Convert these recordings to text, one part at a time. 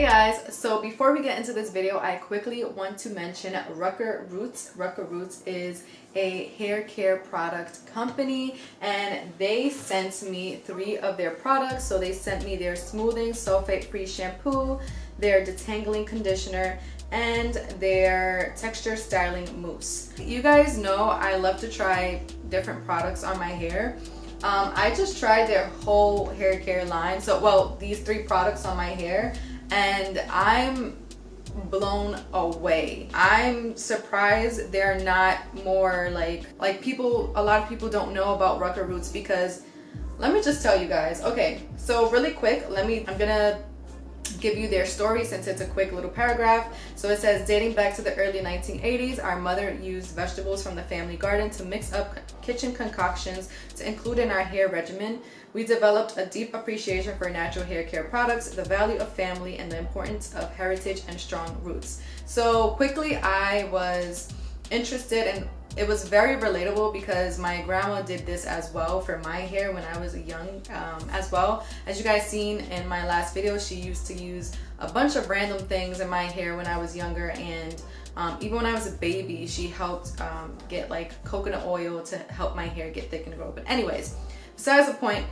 Hey guys, so before we get into this video, I quickly want to mention Rucker Roots. Rucker Roots is a hair care product company and they sent me 3 of their products. So they sent me their smoothing sulfate-free shampoo, their detangling conditioner, and their texture styling mousse. You guys know I love to try different products on my hair. I just tried their whole hair care line. So, well, these 3 products on my hair, and I'm blown away. I'm surprised they're not more like people. A lot of people don't know about Rucker Roots because let me just tell you guys. Okay, so really quick, I'm gonna give you their story since it's a quick little paragraph. So it says, dating back to the early 1980s, our mother used vegetables from the family garden to mix up kitchen concoctions to include in our hair regimen. We developed a deep appreciation for natural hair care products, the value of family, and the importance of heritage and strong roots. So quickly, I was interested, and it was very relatable because my grandma did this as well for my hair when I was young as well. As you guys seen in my last video, she used to use a bunch of random things in my hair when I was younger, and even when I was a baby, she helped get like coconut oil to help my hair get thick and grow. But anyways, besides the point,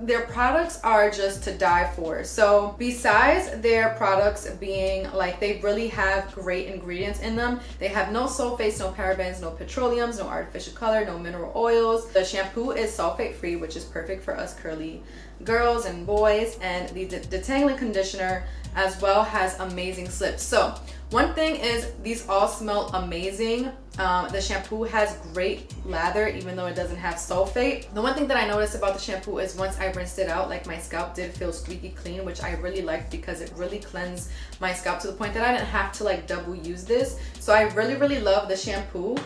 their products are just to die for. So besides their products being like, they really have great ingredients in them. They have no sulfates, no parabens, no petroleums, no artificial color, no mineral oils. The shampoo is sulfate free, which is perfect for us curly girls and boys, and the detangling conditioner as well has amazing slips. So one thing is, these all smell amazing. The shampoo has great lather even though it doesn't have sulfate. The one thing that I noticed about the shampoo is once I rinsed it out, like, my scalp did feel squeaky clean, which I really liked because it really cleansed my scalp to the point that I didn't have to like double use this. So I really love the shampoo.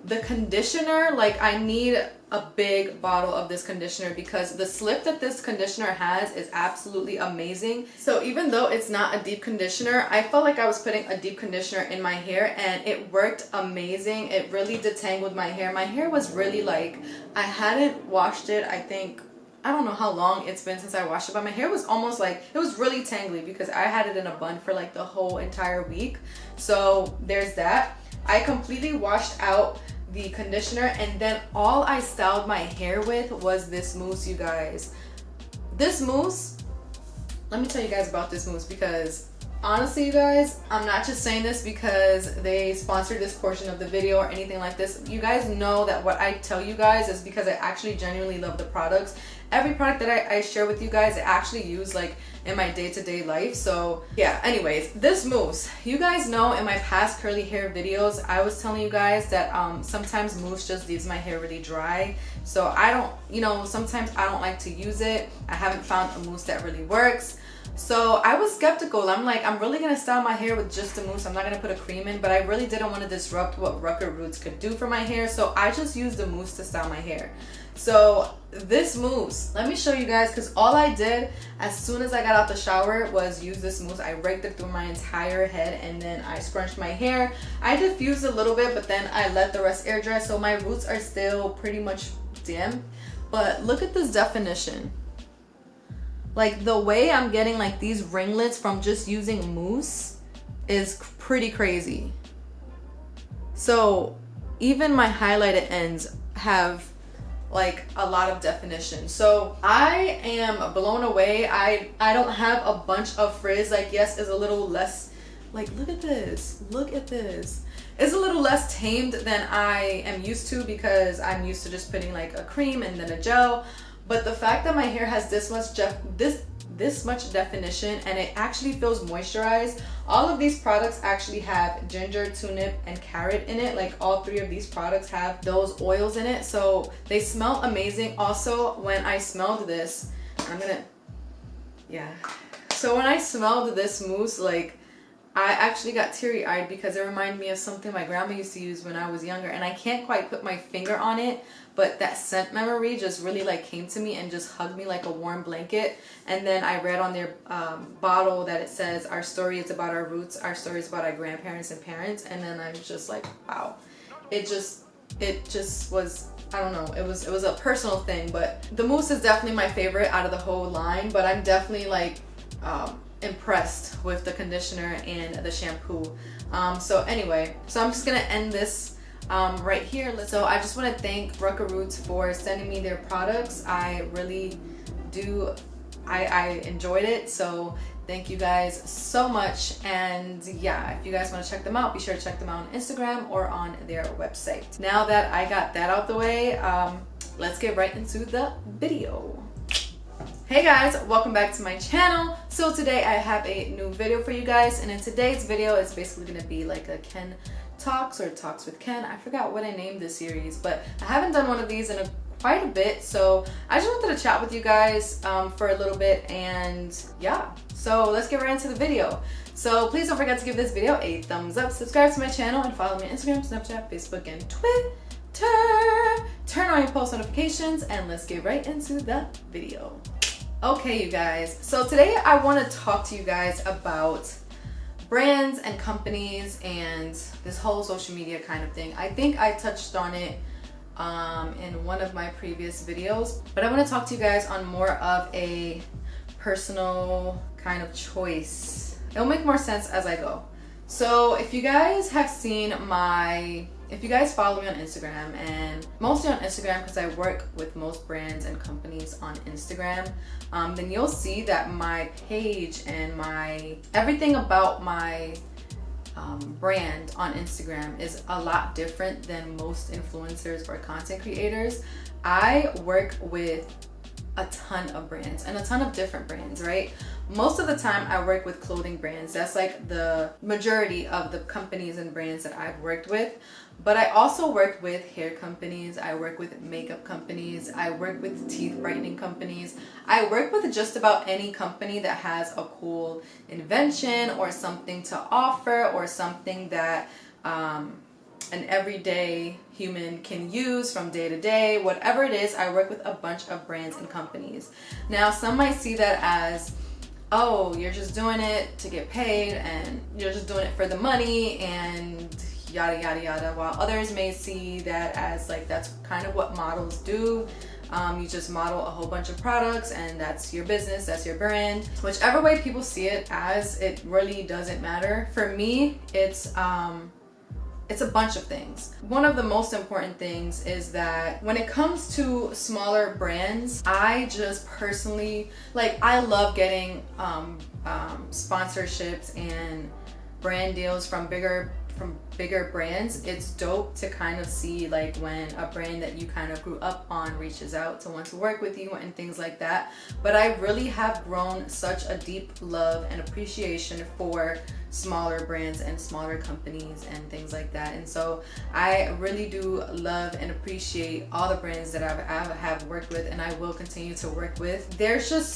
The conditioner, like, I need a big bottle of this conditioner because the slip that this conditioner has is absolutely amazing. So even though it's not a deep conditioner, I felt like I was putting a deep conditioner in my hair and it worked amazing. It really detangled my hair. My hair was really like, I hadn't washed it, I don't know how long it's been since I washed it, but my hair was almost like, it was really tangly because I had it in a bun for like the whole entire week. So there's that. I completely washed out the conditioner, and then all I styled my hair with was this mousse, you guys. This mousse, let me tell you guys about this mousse because honestly, you guys, I'm not just saying this because they sponsored this portion of the video or anything like this. You guys know that what I tell you guys is because I actually genuinely love the products. Every product that I share with you guys, I actually use like in my day-to-day life. So yeah, anyways, this mousse, you guys know in my past curly hair videos, I was telling you guys that sometimes mousse just leaves my hair really dry. So I don't, sometimes I don't like to use it. I haven't found a mousse that really works. So I was skeptical. I'm like, I'm really gonna style my hair with just a mousse. I'm not gonna put a cream in, but I really didn't want to disrupt what Rucker Roots could do for my hair. So I just used the mousse to style my hair. So this mousse, let me show you guys, because all I did as soon as I got out the shower was use this mousse. I raked it through my entire head and then I scrunched my hair. I diffused a little bit, but then I let the rest air dry. So my roots are still pretty much dim. But look at this definition. Like, the way I'm getting like these ringlets from just using mousse is pretty crazy. So even my highlighted ends have like a lot of definition. So I am blown away. I don't have a bunch of frizz. Like, yes, it's a little less, like, look at this, it's a little less tamed than I am used to because I'm used to just putting like a cream and then a gel. But the fact that my hair has this much definition and it actually feels moisturized. All of these products actually have ginger, tulip, and carrot in it. Like, all 3 of these products have those oils in it. So they smell amazing. Also, when I smelled this, so when I smelled this mousse, like, I actually got teary-eyed because it reminded me of something my grandma used to use when I was younger, and I can't quite put my finger on it, but that scent memory just really like came to me and just hugged me like a warm blanket. And then I read on their bottle that it says, our story is about our roots, our story is about our grandparents and parents. And then I was just like, wow, it just was, I don't know, it was a personal thing. But the mousse is definitely my favorite out of the whole line, but I'm definitely like impressed with the conditioner and the shampoo. So anyway, so I'm just gonna end this right here. So I just want to thank Rucker Roots for sending me their products. I really do, I enjoyed it, so thank you guys so much. And yeah, if you guys want to check them out, be sure to check them out on Instagram or on their website. Now that I got that out the way, let's get right into the video. Hey guys, welcome back to my channel. So today I have a new video for you guys, and in today's video it's basically going to be like a Ken Talks or Talks with Ken. I forgot what I named this series, but I haven't done one of these in quite a bit, so I just wanted to chat with you guys for a little bit. And yeah, so let's get right into the video. So please don't forget to give this video a thumbs up, subscribe to my channel, and follow me on Instagram, Snapchat, Facebook, and Twitter. Turn on your post notifications, and let's get right into the video. Okay, you guys, so today I want to talk to you guys about brands and companies and this whole social media kind of thing. I think I touched on it in one of my previous videos, but I want to talk to you guys on more of a personal kind of choice. It'll make more sense as I go. So if you guys have seen if you guys follow me on Instagram, and mostly on Instagram because I work with most brands and companies on Instagram, then you'll see that my page and everything about my brand on Instagram is a lot different than most influencers or content creators. I work with a ton of brands and a ton of different brands, right? Most of the time I work with clothing brands. That's like the majority of the companies and brands that I've worked with. But I also work with hair companies, I work with makeup companies, I work with teeth brightening companies. I work with just about any company that has a cool invention or something to offer, or something that an everyday human can use from day to day. Whatever it is, I work with a bunch of brands and companies. Now, some might see that as, oh, you're just doing it to get paid and you're just doing it for the money and yada yada yada, while others may see that as like that's kind of what models do. You just model a whole bunch of products and that's your business, that's your brand. Whichever way people see it as, it really doesn't matter. For me, it's a bunch of things. One of the most important things is that when it comes to smaller brands, I just personally, like, I love getting sponsorships and brand deals from bigger brands. It's dope to kind of see like when a brand that you kind of grew up on reaches out to want to work with you and things like that. But I really have grown such a deep love and appreciation for smaller brands and smaller companies and things like that. And so I really do love and appreciate all the brands that I have worked with and I will continue to work with. There's just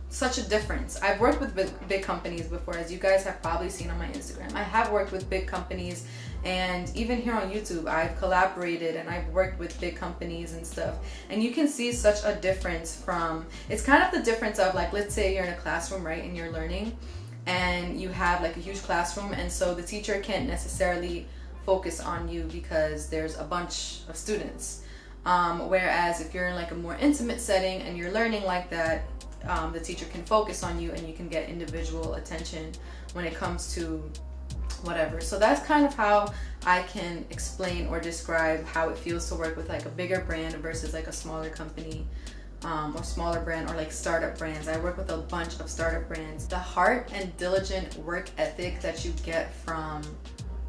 such a difference. I've worked with big companies before, as you guys have probably seen on my Instagram. I have worked with big companies, and even here on YouTube I've collaborated and I've worked with big companies and stuff, and you can see such a difference from, it's kind of the difference of like, let's say you're in a classroom, right, and you're learning and you have like a huge classroom, and so the teacher can't necessarily focus on you because there's a bunch of students, whereas if you're in like a more intimate setting and you're learning like that, the teacher can focus on you and you can get individual attention when it comes to whatever. So that's kind of how I can explain or describe how it feels to work with like a bigger brand versus like a smaller company, or smaller brand, or like startup brands. I work with a bunch of startup brands. The heart and diligent work ethic that you get from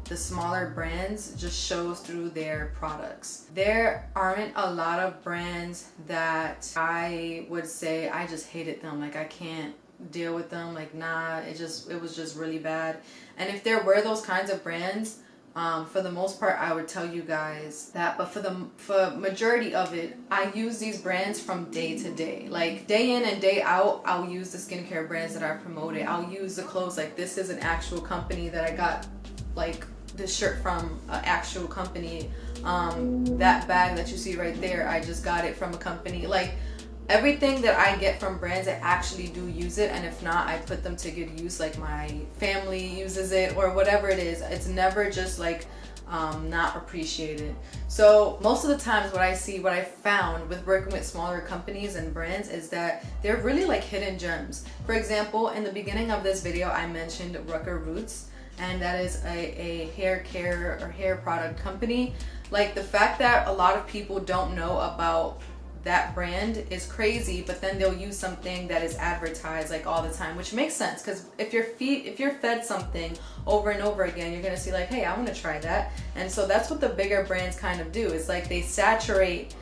the smaller brands just shows through their products. There aren't a lot of brands that I would say I just hated them, like I can't deal with them, like nah, it was just really bad. And if there were those kinds of brands, for the most part I would tell you guys that, but for majority of it, I use these brands from day to day, like day in and day out. I'll use the skincare brands that I promoted, I'll use the clothes, like this is an actual company that I got like this shirt from, an actual company. That bag that you see right there, I just got it from a company. Like everything that I get from brands, I actually do use it, and if not, I put them to good use, like my family uses it or whatever it is. It's never just like not appreciated. So most of the times what I found with working with smaller companies and brands is that they're really like hidden gems. For example, in the beginning of this video, I mentioned Rucker Roots, and that is a hair care or hair product company. Like, the fact that a lot of people don't know about that brand is crazy, but then they'll use something that is advertised like all the time, which makes sense, because if you're fed something over and over again, you're gonna see like, hey, I want to try that. And so that's what the bigger brands kind of do. It's like they saturate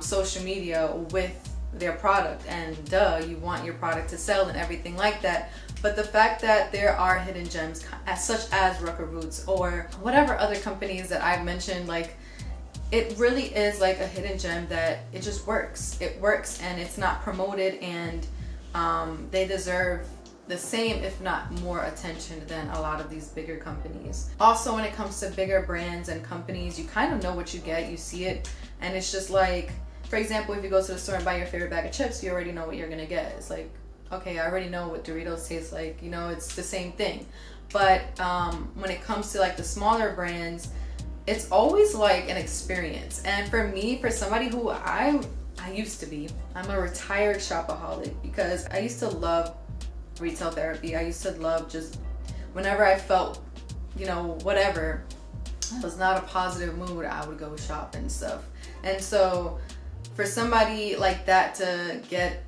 social media with their product, and you want your product to sell and everything like that. But the fact that there are hidden gems such as Rucker Roots or whatever other companies that I've mentioned, like, it really is like a hidden gem that it just works. It works, and it's not promoted, and they deserve the same, if not more, attention than a lot of these bigger companies. Also, when it comes to bigger brands and companies, you kind of know what you get. You see it, and it's just like, for example, if you go to the store and buy your favorite bag of chips, you already know what you're gonna get. It's like, okay, I already know what Doritos taste like. You know, it's the same thing. But when it comes to like the smaller brands, it's always like an experience. And for me, for somebody who I used to be, I'm a retired shopaholic, because I used to love retail therapy. I used to love just whenever I felt, you know, whatever, it was not a positive mood, I would go shop and stuff. And so for somebody like that to get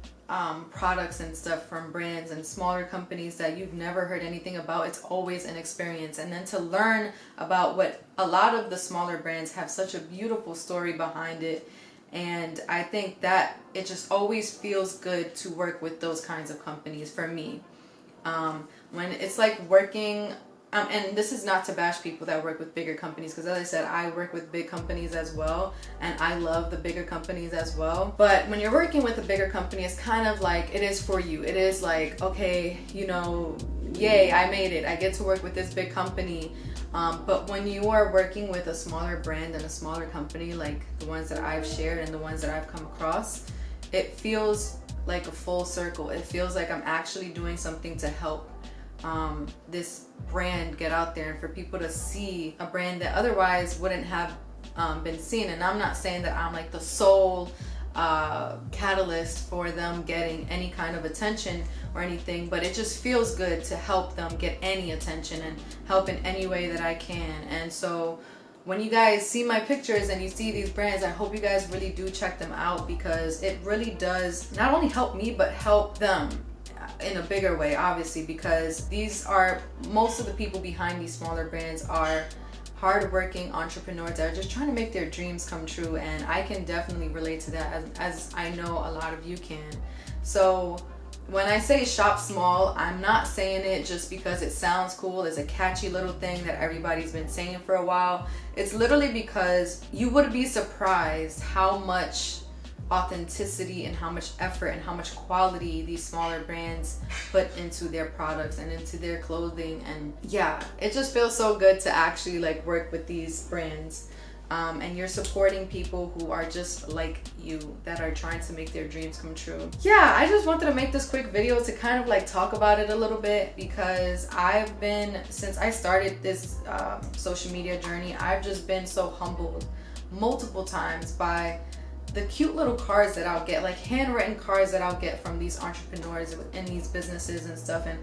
products and stuff from brands and smaller companies that you've never heard anything about, it's always an experience. And then to learn about what a lot of the smaller brands have such a beautiful story behind it. And I think that it just always feels good to work with those kinds of companies for me. When it's like working, and this is not to bash people that work with bigger companies, because as I said, I work with big companies as well, and I love the bigger companies as well. But when you're working with a bigger company, it's kind of like, it is for you. It is like, okay, you know, yay, I made it. I get to work with this big company. But when you are working with a smaller brand and a smaller company, like the ones that I've shared and the ones that I've come across, it feels like a full circle. It feels like I'm actually doing something to help this brand get out there, and for people to see a brand that otherwise wouldn't have been seen. And I'm not saying that I'm like the sole catalyst for them getting any kind of attention or anything, but it just feels good to help them get any attention and help in any way that I can. And so when you guys see my pictures and you see these brands, I hope you guys really do check them out, because it really does not only help me, but help them in a bigger way, obviously, because these are, most of the people behind these smaller brands are hardworking entrepreneurs that are just trying to make their dreams come true. And I can definitely relate to that, as I know a lot of you can. So when I say shop small, I'm not saying it just because it sounds cool. It's a catchy little thing that everybody's been saying for a while. It's literally because you would be surprised how much authenticity and how much effort and how much quality these smaller brands put into their products and into their clothing. And yeah, it just feels so good to actually like work with these brands. And you're supporting people who are just like you, that are trying to make their dreams come true. Yeah, I just wanted to make this quick video to kind of like talk about it a little bit, because I've been, since I started this social media journey, I've just been so humbled multiple times by the cute little cards that I'll get, like handwritten cards that I'll get from these entrepreneurs in these businesses and stuff. And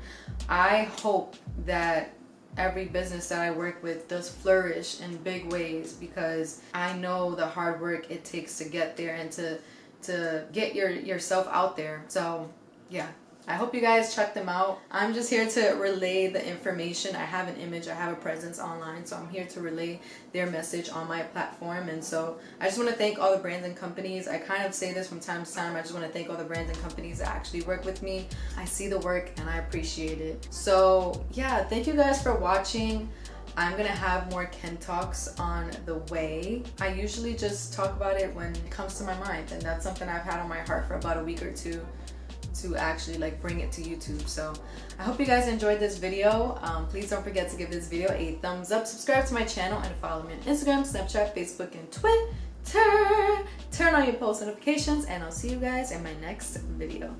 I hope that every business that I work with does flourish in big ways, because I know the hard work it takes to get there and to get yourself out there. So yeah, I hope you guys check them out. I'm just here to relay the information. I have an image, I have a presence online, so I'm here to relay their message on my platform. And so I just want to thank all the brands and companies. I kind of say this from time to time. I just want to thank all the brands and companies that actually work with me. I see the work and I appreciate it. So yeah, thank you guys for watching. I'm gonna have more Ken Talks on the way. I usually just talk about it when it comes to my mind, and that's something I've had on my heart for about a week or two, to actually like bring it to YouTube. So I hope you guys enjoyed this video. Please don't forget to give this video a thumbs up, subscribe to my channel, and follow me on Instagram, Snapchat, Facebook, and Twitter. Turn on your post notifications, and I'll see you guys in my next video.